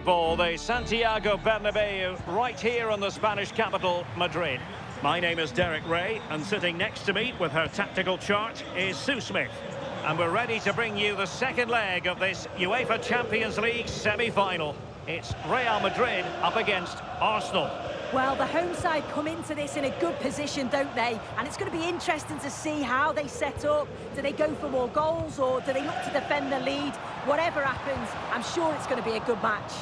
For the Santiago Bernabeu, right here in the Spanish capital, Madrid. My name is Derek Ray, and sitting next to me with her tactical chart is Sue Smith. And we're ready to bring you the second leg of this UEFA Champions League semi-final. It's Real Madrid up against Arsenal. Well, the home side come into this in a good position, don't they? And it's going to be interesting to see how they set up. Do they go for more goals, or do they look to defend the lead? Whatever happens, I'm sure it's going to be a good match.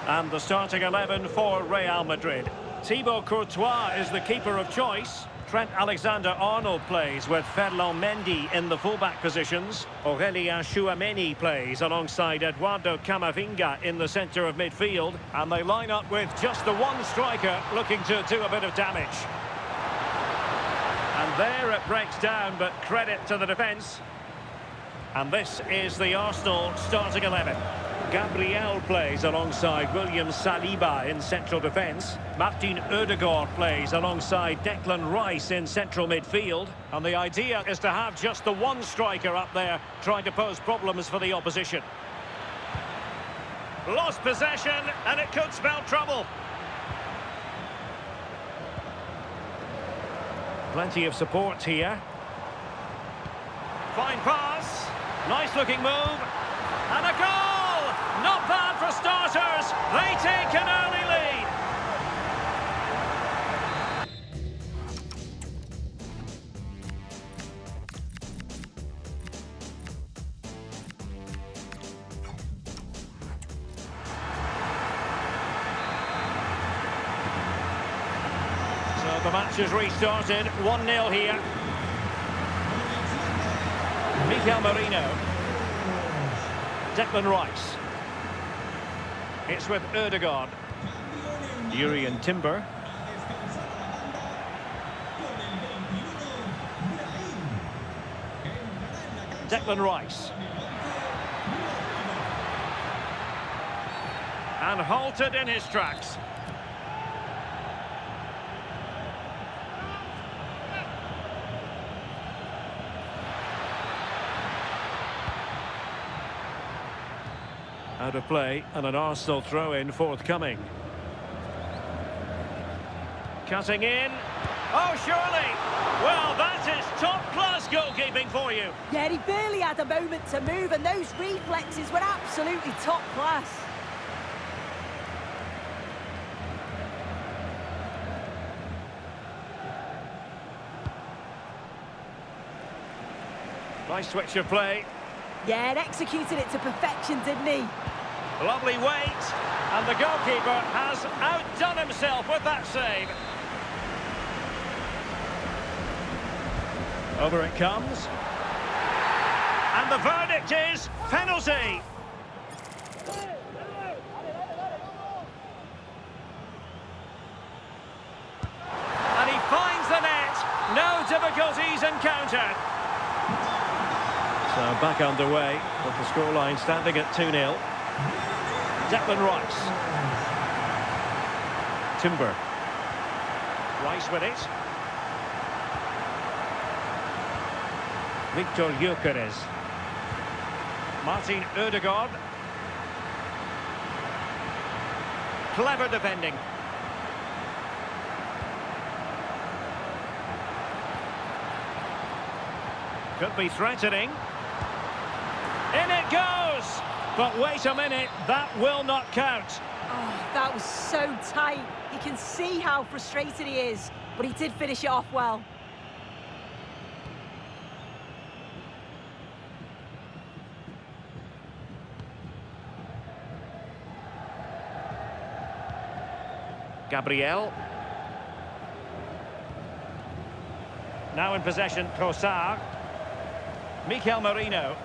And the starting 11 for Real Madrid. Thibaut Courtois is the keeper of choice. Trent Alexander-Arnold plays with Ferland Mendy in the fullback positions. Aurélien Tchouaméni plays alongside Eduardo Camavinga in the centre of midfield. And they line up with just the one striker looking to do a bit of damage. And there it breaks down, but credit to the defence. And this is the Arsenal starting 11. Gabriel plays alongside William Saliba in central defence. Martin Ødegaard plays alongside Declan Rice in central midfield. And the idea is to have just the one striker up there trying to pose problems for the opposition. Lost possession, and it could spell trouble. Plenty of support here. Fine pass. Nice looking move. And a goal! Not bad for starters. They take an early lead. So the match has restarted. 1-0 here. Mikel Merino. Declan Rice. It's with Ødegaard. Jurriën Timber. Declan Rice. And halted in his tracks. Out of play, and an Arsenal throw-in forthcoming. Cutting in. Oh, surely! Well, that is top-class goalkeeping for you. Yeah, he barely had a moment to move, and those reflexes were absolutely top class. Nice switch of play. Yeah, and executed it to perfection, didn't he? Lovely weight, and the goalkeeper has outdone himself with that save. Over it comes. And the verdict is penalty. And he finds the net. No difficulties encountered. So back underway, with the scoreline standing at 2-0. Declan Rice. Timber. Rice with it. Victor Gyökeres. Martin Ødegaard. Clever defending. Could be threatening. In it goes! But wait a minute, that will not count. Oh, that was so tight. You can see how frustrated he is, but he did finish it off well. Gabriel. Now in possession, Trossard. Mikel Merino.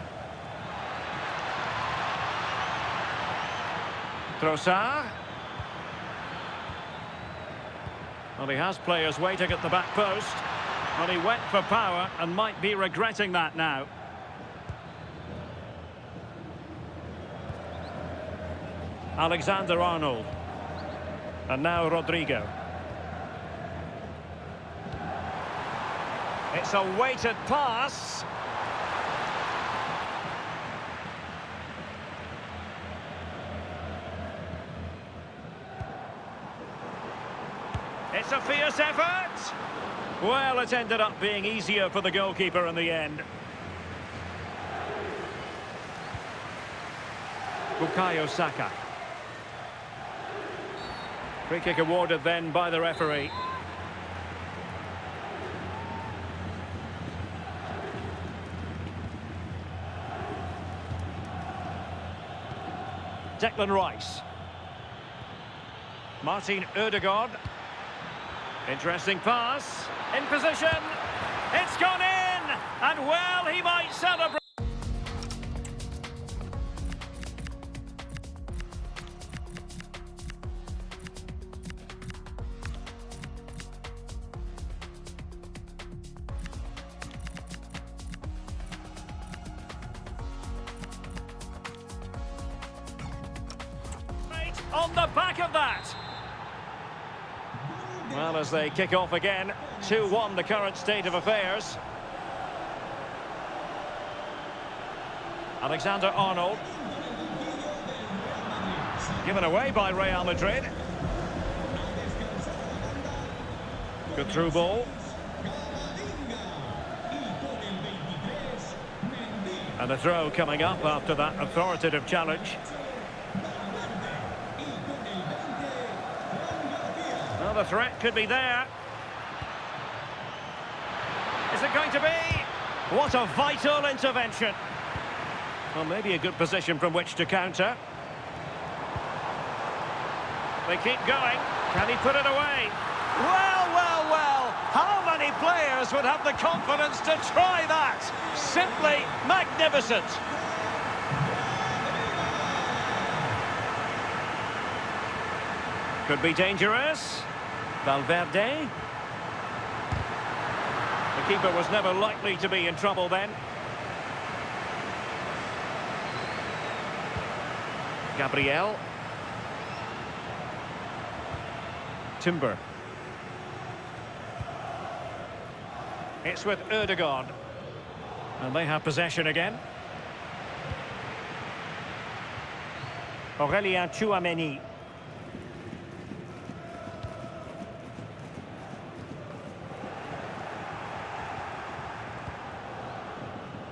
Trossard. Well, he has players waiting at the back post. Well, he went for power and might be regretting that now. Alexander-Arnold. And now Rodrigo. It's a weighted pass. It's a fierce effort. Well, it ended up being easier for the goalkeeper in the end. Bukayo Saka. Free kick awarded then by the referee. Declan Rice. Martin Ødegaard. Interesting pass. In position. It's gone in. And well, he might celebrate. On the back of that. Well, as they kick off again, 2-1 the current state of affairs. Alexander-Arnold. Given away by Real Madrid. Good through ball. And a throw coming up after that authoritative challenge. Well, the threat could be there. Is it going to be? What a vital intervention. Well, maybe a good position from which to counter. They keep going. Can he put it away? Well, well, well. How many players would have the confidence to try that? Simply magnificent. Could be dangerous. Valverde. The keeper was never likely to be in trouble then. Gabriel. Timber. It's with Ødegaard. And they have possession again. Aurélien Tchouaméni.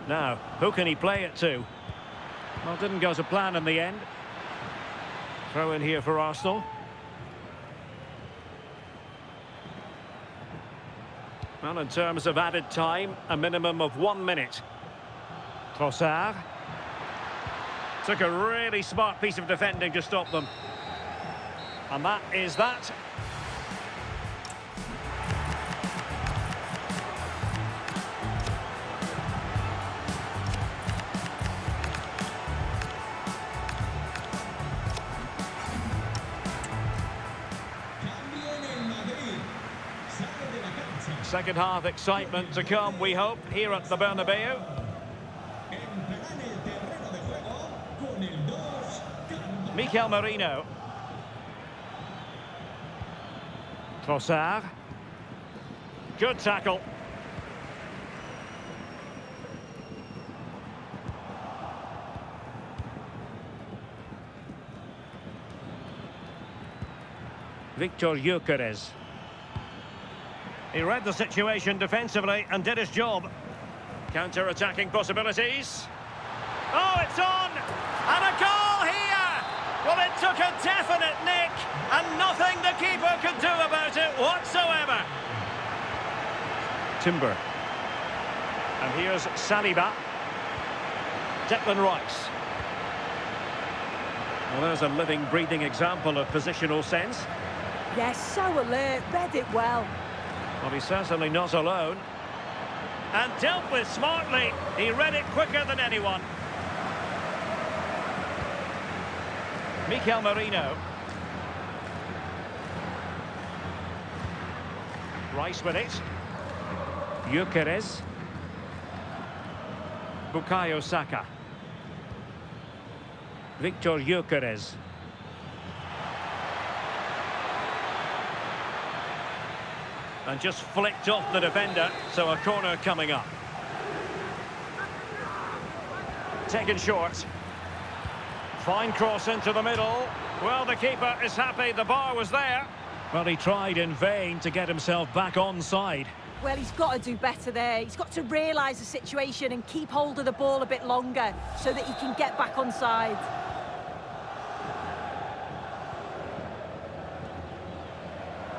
Now, who can he play it to? Well, didn't go to plan in the end. Throw in here for Arsenal. Well, in terms of added time, a minimum of 1 minute. Trossard. Took a really smart piece of defending to stop them. And that is that. Second half excitement to come, we hope, here at the Bernabeu. Mikel Merino. Trossard. Good tackle. Victor Gyökeres. He read the situation defensively and did his job. Counter-attacking possibilities. Oh, it's on! And a goal here! Well, it took a definite nick, and nothing the keeper could do about it whatsoever. Timber. And here's Saliba. Declan Rice. Well, there's a living, breathing example of positional sense. Yes, so alert, read it well. Well, he's certainly not alone. And dealt with smartly. He read it quicker than anyone. Mikel Merino. Rice with it. Gyökeres. Bukayo Saka. Victor Gyökeres. And just flicked off the defender, so a corner coming up. Taken short. Fine cross into the middle. Well, the keeper is happy the bar was there. Well, he tried in vain to get himself back on side. Well, he's got to do better there. He's got to realise the situation and keep hold of the ball a bit longer so that he can get back on side.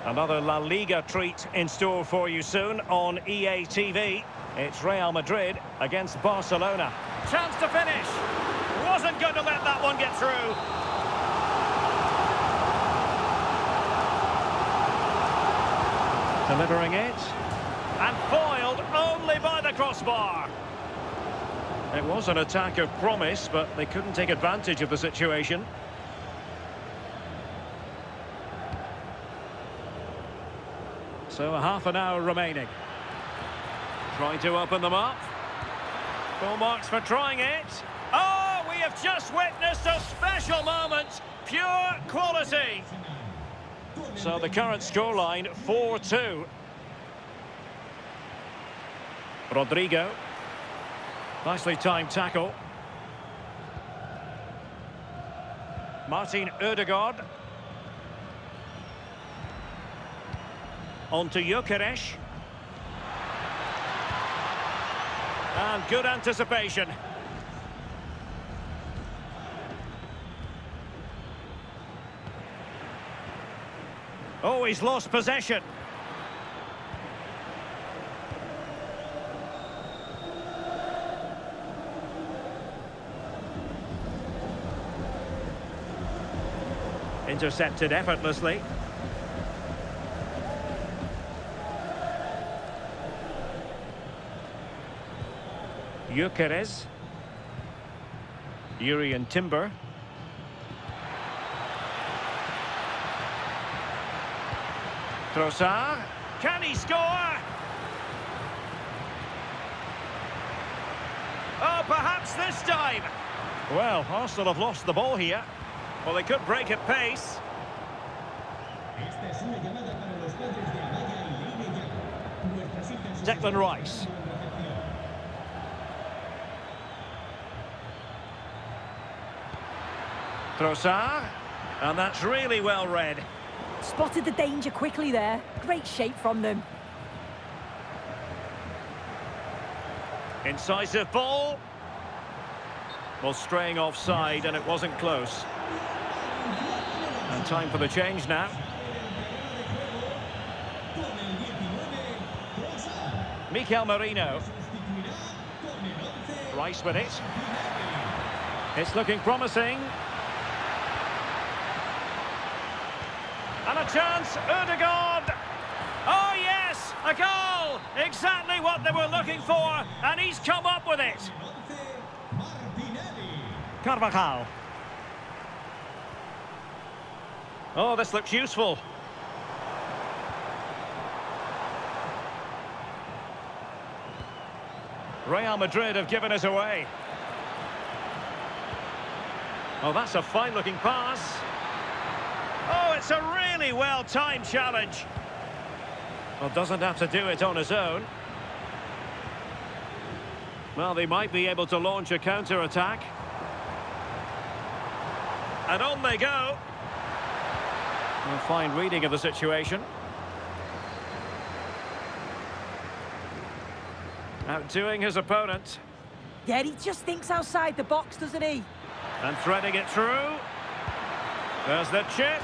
Another La Liga treat in store for you soon on EA TV. It's Real Madrid against Barcelona. Chance to finish. Wasn't going to let that one get through. Delivering it. And foiled only by the crossbar. It was an attack of promise, but they couldn't take advantage of the situation. So half an hour remaining. Trying to open them up. Full marks for trying it. Oh, we have just witnessed a special moment. Pure quality. So the current scoreline, 4-2. Rodrigo. Nicely timed tackle. Martin Ødegaard. On to Gyökeres. And good anticipation. Oh, he's lost possession. Intercepted effortlessly. Gyökeres. Urian Timber. Trossard. Can he score? Oh, perhaps this time. Well, Arsenal have lost the ball here. Well, they could break at pace. Declan Rice. Trossard. And that's really well read. Spotted the danger quickly there. Great shape from them. Incisive ball. Well, straying offside, and it wasn't close. And time for the change now. Mikel Merino. Rice with it. It's looking promising. And a chance, Ødegaard. Oh yes, a goal! Exactly what they were looking for, and he's come up with it. Carvajal. Oh, this looks useful. Real Madrid have given us away. Oh, that's a fine-looking pass. Oh, it's a really well-timed challenge. Well, doesn't have to do it on his own. Well, they might be able to launch a counter-attack. And on they go. A fine reading of the situation. Outdoing his opponent. Yeah, he just thinks outside the box, doesn't he? And threading it through. There's the chip.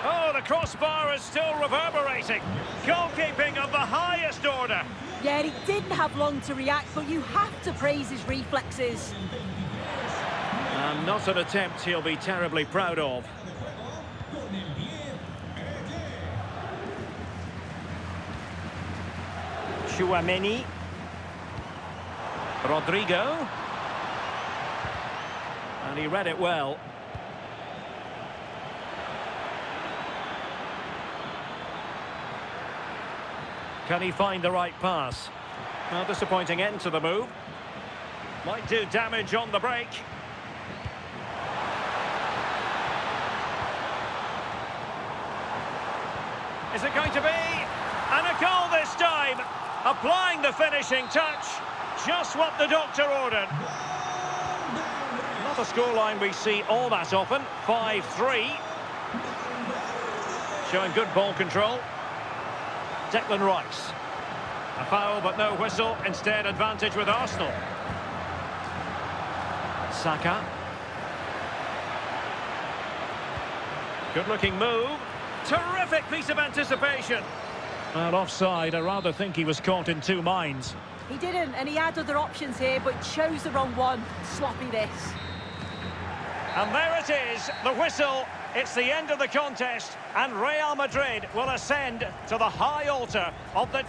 Oh, the crossbar is still reverberating. Goalkeeping of the highest order. Yeah, he didn't have long to react, but you have to praise his reflexes. And not an attempt he'll be terribly proud of. Tchouaméni. Rodrigo. And he read it well. Can he find the right pass? Well, disappointing end to the move. Might do damage on the break. Is it going to be? And a goal this time! Applying the finishing touch. Just what the doctor ordered. Not a scoreline we see all that often. 5-3. Showing good ball control. Declan Rice. A foul, but no whistle. Instead, advantage with Arsenal. Saka. Good-looking move. Terrific piece of anticipation. Well, offside. I rather think he was caught in two minds. He didn't, and he had other options here, but chose the wrong one. Sloppy this. And there it is, the whistle. It's the end of the contest, and Real Madrid will ascend to the high altar of the